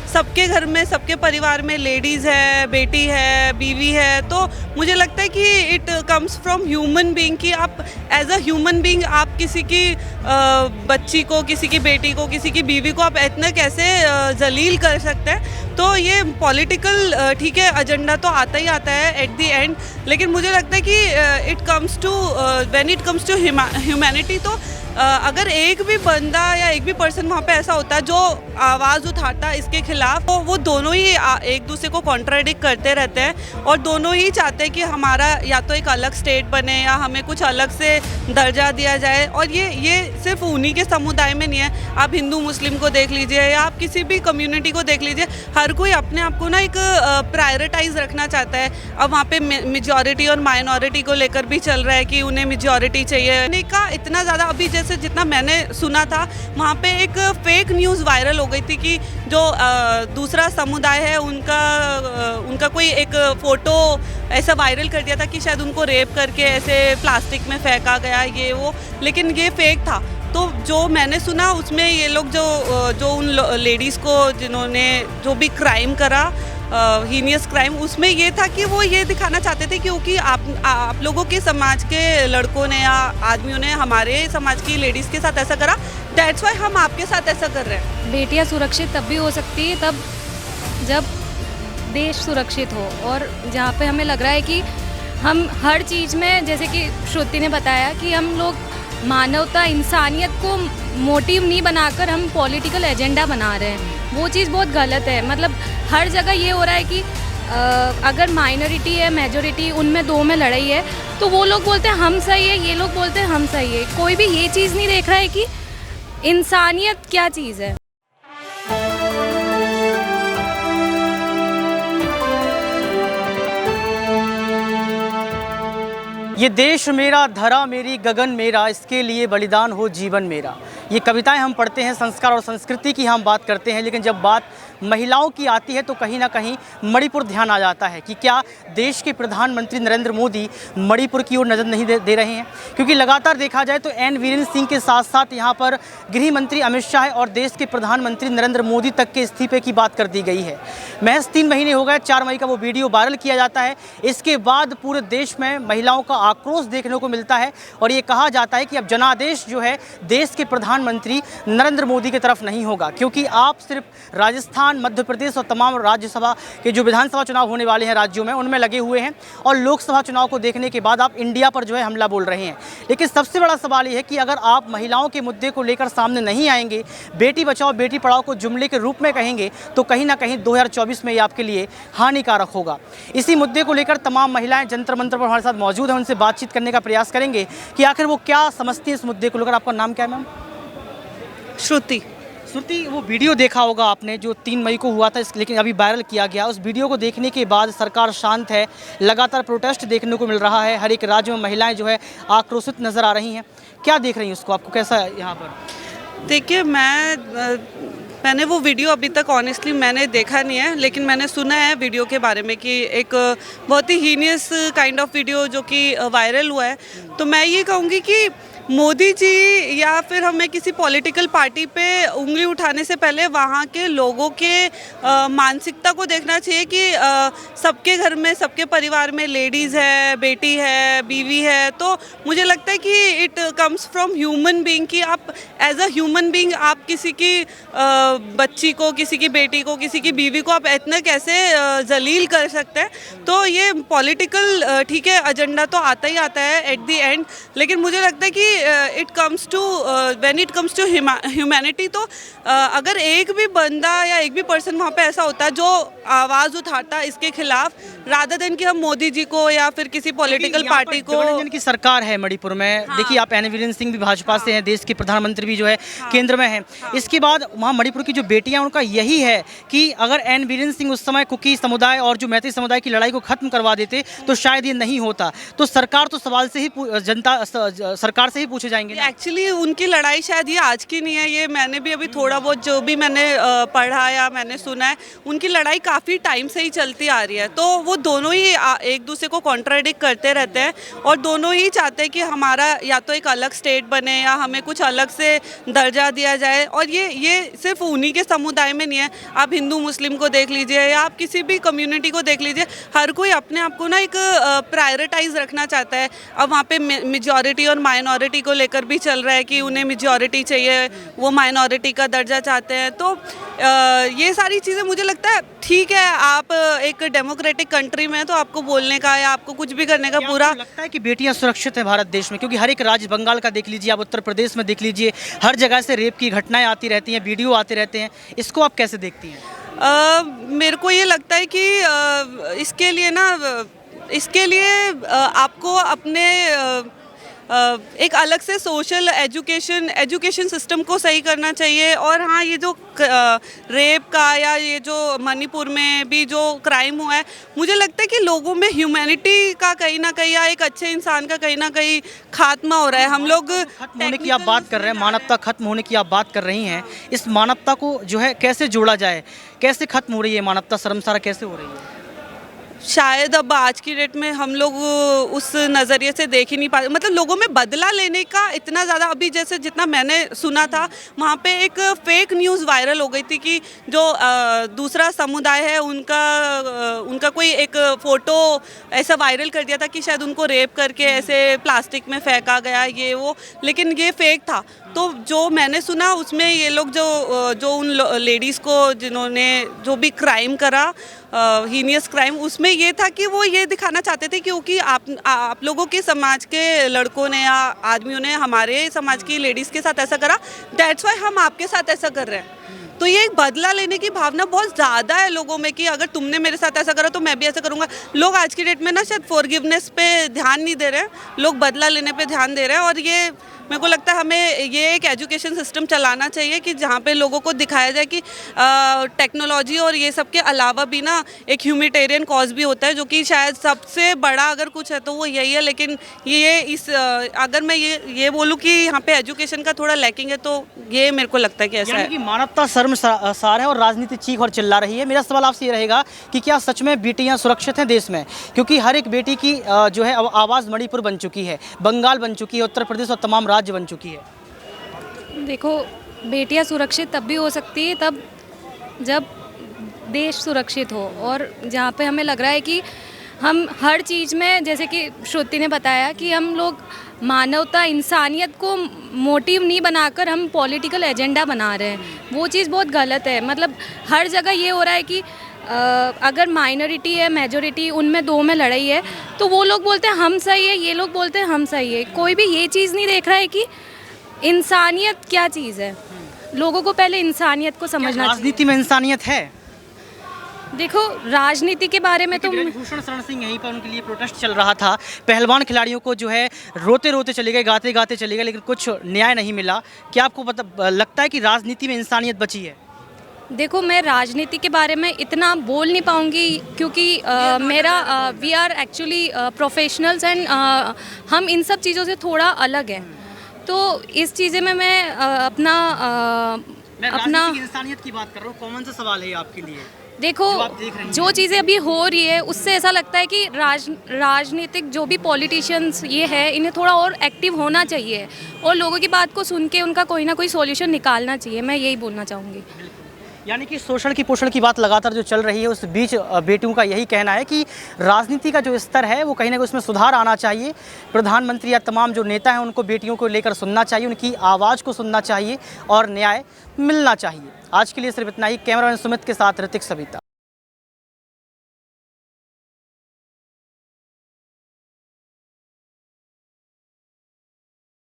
सबके घर में, सबके परिवार में लेडीज़ है, बेटी है, बीवी है, तो मुझे लगता है कि it comes from human being कि आप एज अ ह्यूमन बीइंग आप किसी की बच्ची को, किसी की बेटी को, किसी की बीवी को आप इतना कैसे जलील कर सकते हैं। तो ये पॉलिटिकल ठीक है, एजेंडा तो आता ही आता है एट द एंड, लेकिन मुझे लगता है कि it comes to when it comes to humanity, तो अगर एक भी बंदा या एक भी पर्सन वहाँ पे ऐसा होता है जो आवाज़ उठाता है इसके खिलाफ, तो वो दोनों ही एक दूसरे को कॉन्ट्राडिक्ट करते रहते हैं और दोनों ही चाहते हैं कि हमारा या तो एक अलग स्टेट बने या हमें कुछ अलग से दर्जा दिया जाए। और ये सिर्फ उन्हीं के समुदाय में नहीं है, आप हिंदू मुस्लिम को देख लीजिए या आप किसी भी कम्युनिटी को देख लीजिए, हर कोई अपने आप को ना एक प्रायोरिटाइज रखना चाहता है। अब वहाँ पे मेजॉरिटी और माइनॉरिटी को लेकर भी चल रहा है कि उन्हें मेजॉरिटी चाहिए का इतना ज़्यादा। अभी जैसे जितना मैंने सुना था, वहाँ पे एक फेक न्यूज़ वायरल हो गई थी कि जो दूसरा समुदाय है उनका कोई एक फ़ोटो ऐसा वायरल कर दिया था कि शायद उनको रेप करके ऐसे प्लास्टिक में फेंका गया ये वो, लेकिन ये फेक था। तो जो मैंने सुना उसमें ये लोग जो उन लेडीज़ को जिन्होंने जो भी क्राइम करा, हीनियस क्राइम, उसमें ये था कि वो ये दिखाना चाहते थे क्योंकि आप लोगों के समाज के लड़कों ने या आदमियों ने हमारे समाज की लेडीज़ के साथ ऐसा करा, दैट्स वाई हम आपके साथ ऐसा कर रहे हैं। बेटियां सुरक्षित तब भी हो सकती है तब जब देश सुरक्षित हो, और जहाँ पे हमें लग रहा है कि हम हर चीज़ में, जैसे कि श्रुति ने बताया कि हम लोग मानवता, इंसानियत को मोटिव नहीं बनाकर हम पॉलिटिकल एजेंडा बना रहे हैं, वो चीज़ बहुत गलत है। मतलब हर जगह ये हो रहा है कि अगर माइनॉरिटी है, मेजॉरिटी, उनमें दो में लड़ाई है, तो वो लोग बोलते हैं हम सही है, ये लोग बोलते हैं हम सही है। कोई भी ये चीज़ नहीं देख रहा है कि इंसानियत क्या चीज़ है। ये देश मेरा, धरा मेरी, गगन मेरा, इसके लिए बलिदान हो जीवन मेरा। ये कविताएं हम पढ़ते हैं, संस्कार और संस्कृति की हम बात करते हैं, लेकिन जब बात महिलाओं की आती है तो कहीं ना कहीं मणिपुर ध्यान आ जाता है कि क्या देश के प्रधानमंत्री नरेंद्र मोदी मणिपुर की ओर नज़र नहीं दे रहे हैं। क्योंकि लगातार देखा जाए तो एन वीरेंद्र सिंह के साथ साथ यहाँ पर गृह मंत्री अमित शाह और देश के प्रधानमंत्री नरेंद्र मोदी तक के इस्तीफे की बात कर दी गई है। महज 3 महीने हो गए, 4 मई का वो वीडियो वायरल किया जाता है। इसके बाद पूरे देश में महिलाओं का आक्रोश देखने को मिलता है और ये कहा जाता है कि अब जनादेश जो है देश के प्रधानमंत्री नरेंद्र मोदी की तरफ नहीं होगा, क्योंकि आप सिर्फ राजस्थान, मध्य प्रदेश और तमाम राज्यसभा के जो विधानसभा चुनाव होने वाले हैं राज्यों में, उनमें लगे हुए हैं और लोकसभा चुनाव को देखने के बाद आप इंडिया पर जो है हमला बोल रहे हैं। लेकिन सबसे बड़ा सवाल ये है कि अगर आप महिलाओं के मुद्दे को लेकर सामने नहीं आएंगे, बेटी बचाओ बेटी पढ़ाओ को जुमले के रूप में कहेंगे, तो कहीं ना कहीं 2024 में ये आपके लिए हानिकारक होगा। इसी मुद्दे को लेकर तमाम महिलाएं जंतर मंतर पर हमारे साथ मौजूद हैं, उनसे बातचीत करने का प्रयास करेंगे कि आखिर वो क्या समझती है इस मुद्दे को लेकर। आपका नाम क्या है मैम? श्रुति। श्रुति, वो वीडियो देखा होगा आपने जो 3 मई को हुआ था, लेकिन अभी वायरल किया गया। उस वीडियो को देखने के बाद सरकार शांत है, लगातार प्रोटेस्ट देखने को मिल रहा है, हर एक राज्य में महिलाएं जो है आक्रोशित नज़र आ रही हैं। क्या देख रही हैं उसको, आपको कैसा है यहाँ पर? देखिए, मैंने वो वीडियो अभी तक ऑनेस्टली मैंने देखा नहीं है, लेकिन मैंने सुना है वीडियो के बारे में कि एक बहुत ही हीनियस काइंड ऑफ वीडियो जो कि वायरल हुआ है। तो मैं ये कहूँगी कि मोदी जी या फिर हमें किसी पॉलिटिकल पार्टी पे उंगली उठाने से पहले वहाँ के लोगों के मानसिकता को देखना चाहिए कि सबके घर में, सबके परिवार में लेडीज़ है, बेटी है, बीवी है। तो मुझे लगता है कि it comes from human being कि आप एज अ ह्यूमन बीइंग आप किसी की बच्ची को, किसी की बेटी को, किसी की बीवी को आप इतना कैसे जलील कर सकते हैं। तो ये पॉलिटिकल ठीक है, एजेंडा तो आता ही आता है एट द एंड, लेकिन मुझे लगता है कि it comes to when it comes to humanity, तो अगर एक भी बंदा या एक भी पर्सन वहाँ पे ऐसा होता है जो आवाज़ उठाता है इसके खिलाफ, रादर देन कि हम मोदी जी को या फिर किसी पॉलिटिकल पार्टी को। गठबंधन की सरकार है मणिपुर में। हाँ। देखिए, आप एन वीरेंद्र सिंह भी भाजपा से हैं, देश के प्रधानमंत्री भी जो है केंद्र में हैं। इसके बाद वहाँ मणिपुर की जो बेटियां, उनका यही है कि अगर एन वीरेंद्र सिंह उस समय कुकी समुदाय और जो मैती समुदाय की लड़ाई को खत्म करवा देते तो शायद ये नहीं होता। तो सरकार तो सवाल से ही, जनता सरकार से ही भी पूछे जाएंगे ना? एक्चुअली उनकी लड़ाई शायद ये आज की नहीं है, ये मैंने भी अभी थोड़ा बहुत जो भी मैंने पढ़ा या मैंने सुना है, उनकी लड़ाई काफ़ी टाइम से ही चलती आ रही है। तो वो दोनों ही एक दूसरे को कॉन्ट्राडिक्ट करते रहते हैं और दोनों ही चाहते हैं कि हमारा या तो एक अलग स्टेट बने या हमें कुछ अलग से दर्जा दिया जाए। और ये सिर्फ उन्हीं के समुदाय में नहीं है, आप हिंदू मुस्लिम को देख लीजिए या आप किसी भी कम्युनिटी को देख लीजिए, हर कोई अपने आप को ना एक प्रायोरिटाइज रखना चाहता है। अब वहाँ पे मेजॉरिटी और माइनॉरिटी को लेकर भी चल रहा है कि उन्हें मेजॉरिटी चाहिए, वो माइनॉरिटी का दर्जा चाहते हैं। तो ये सारी चीज़ें मुझे लगता है ठीक है, आप एक डेमोक्रेटिक कंट्री में हैं तो आपको बोलने का या आपको कुछ भी करने का पूरा लगता है कि बेटियां सुरक्षित हैं भारत देश में? क्योंकि हर एक राज्य, बंगाल का देख लीजिए, आप उत्तर प्रदेश में देख लीजिए, हर जगह से रेप की घटनाएं आती रहती हैं, वीडियो आते रहते हैं। इसको आप कैसे देखती हैं? मेरे को ये लगता है कि इसके लिए आपको अपने एक अलग से सोशल एजुकेशन सिस्टम को सही करना चाहिए। और हाँ, ये जो रेप का या ये जो मणिपुर में भी जो क्राइम हुआ है, मुझे लगता है कि लोगों में ह्यूमैनिटी का कहीं ना कहीं या एक अच्छे इंसान का कहीं ना कहीं खात्मा हो रहा है। हम लोग खत्म होने की आप बात कर रहे हैं, मानवता खत्म होने की आप बात कर रही हैं। इस मानवता को जो है कैसे जोड़ा जाए, कैसे खत्म हो रही है मानवता, शर्मसार कैसे हो रही है? शायद अब आज की डेट में हम लोग उस नज़रिए से देख ही नहीं पाते, मतलब लोगों में बदला लेने का इतना ज़्यादा, अभी जैसे जितना मैंने सुना था वहाँ पे एक फेक न्यूज़ वायरल हो गई थी कि जो दूसरा समुदाय है उनका कोई एक फ़ोटो ऐसा वायरल कर दिया था कि शायद उनको रेप करके ऐसे प्लास्टिक में फेंका गया ये वो, लेकिन ये फेक था। तो जो मैंने सुना उसमें ये लोग जो उन लेडीज़ को जिन्होंने जो भी क्राइम करा, हीनियस क्राइम, उसमें ये था कि वो ये दिखाना चाहते थे क्योंकि आप लोगों के समाज के लड़कों ने या आदमियों ने हमारे समाज की लेडीज़ के साथ ऐसा करा, दैट्स वाई हम आपके साथ ऐसा कर रहे हैं। तो ये एक बदला लेने की भावना बहुत ज़्यादा है लोगों में कि अगर तुमने मेरे साथ ऐसा करा तो मैं भी ऐसा करूँगा। लोग आज की डेट में ना शायद फॉरगिवनेस पे ध्यान नहीं दे रहे हैं, लोग बदला लेने पे ध्यान दे रहे हैं। और ये मेरे को लगता है हमें ये एक एजुकेशन सिस्टम चलाना चाहिए कि जहाँ पे लोगों को दिखाया जाए कि टेक्नोलॉजी और ये सब के अलावा भी ना एक ह्यूमैनिटेरियन कॉज भी होता है, जो कि शायद सबसे बड़ा अगर कुछ है तो वो यही है। लेकिन अगर मैं ये बोलूँ कि यहाँ पे एजुकेशन का थोड़ा लैकिंग है तो ये मेरे को लगता है कि ऐसा है कि मानवता शर्मसार है और राजनीति चीख और चिल्ला रही है। मेरा सवाल आपसे ये रहेगा कि क्या सच में बेटियां सुरक्षित हैं देश में? क्योंकि हर एक बेटी की जो है आवाज़ मणिपुर बन चुकी है, बंगाल बन चुकी है, उत्तर प्रदेश और तमाम राज्य बन चुकी है। देखो, बेटियां सुरक्षित तब भी हो सकती है तब जब देश सुरक्षित हो, और जहाँ पे हमें लग रहा है कि हम हर चीज़ में, जैसे कि श्रुति ने बताया कि हम लोग मानवता, इंसानियत को मोटिव नहीं बनाकर हम पॉलिटिकल एजेंडा बना रहे हैं, वो चीज़ बहुत गलत है। मतलब हर जगह ये हो रहा है कि अगर माइनॉरिटी है, मेजॉरिटी, उनमें दो में लड़ाई है तो वो लोग बोलते हैं हम सही है, ये लोग बोलते हैं हम सही है। कोई भी ये चीज़ नहीं देख रहा है कि इंसानियत क्या चीज़ है। लोगों को पहले इंसानियत को समझना चाहिए। राजनीति में इंसानियत है? देखो, राजनीति के बारे में तो भूषण शरण सिंह यहीं पर उनके लिए प्रोटेस्ट चल रहा था, पहलवान खिलाड़ियों को जो है रोते रोते चले गए, गाते गाते चले गए, लेकिन कुछ न्याय नहीं मिला। क्या आपको लगता है कि राजनीति में इंसानियत बची है? देखो, मैं राजनीति के बारे में इतना बोल नहीं पाऊंगी क्योंकि we are actually professionals and हम इन सब चीज़ों से थोड़ा अलग हैं। तो इस चीज़ें में मैं अपना इंसानियत की बात कर रहा हूँ, कॉमन सा सवाल है आपके लिए। देखो, जो चीज़ें अभी हो रही है उससे ऐसा लगता है कि राजनीतिक जो भी पॉलिटिशियंस ये है, इन्हें थोड़ा और एक्टिव होना चाहिए और लोगों की बात को सुन के उनका कोई ना कोई सॉल्यूशन निकालना चाहिए। मैं यही बोलना चाहूँगी। यानी कि शोषण की पोषण की बात लगातार जो चल रही है, उस बीच बेटियों का यही कहना है कि राजनीति का जो स्तर है वो कहीं ना कहीं उसमें सुधार आना चाहिए। प्रधानमंत्री या तमाम जो नेता हैं उनको बेटियों को लेकर सुनना चाहिए, उनकी आवाज़ को सुनना चाहिए और न्याय मिलना चाहिए। आज के लिए सिर्फ इतना ही। कैमरामैन सुमित के साथ ऋतिक सविता।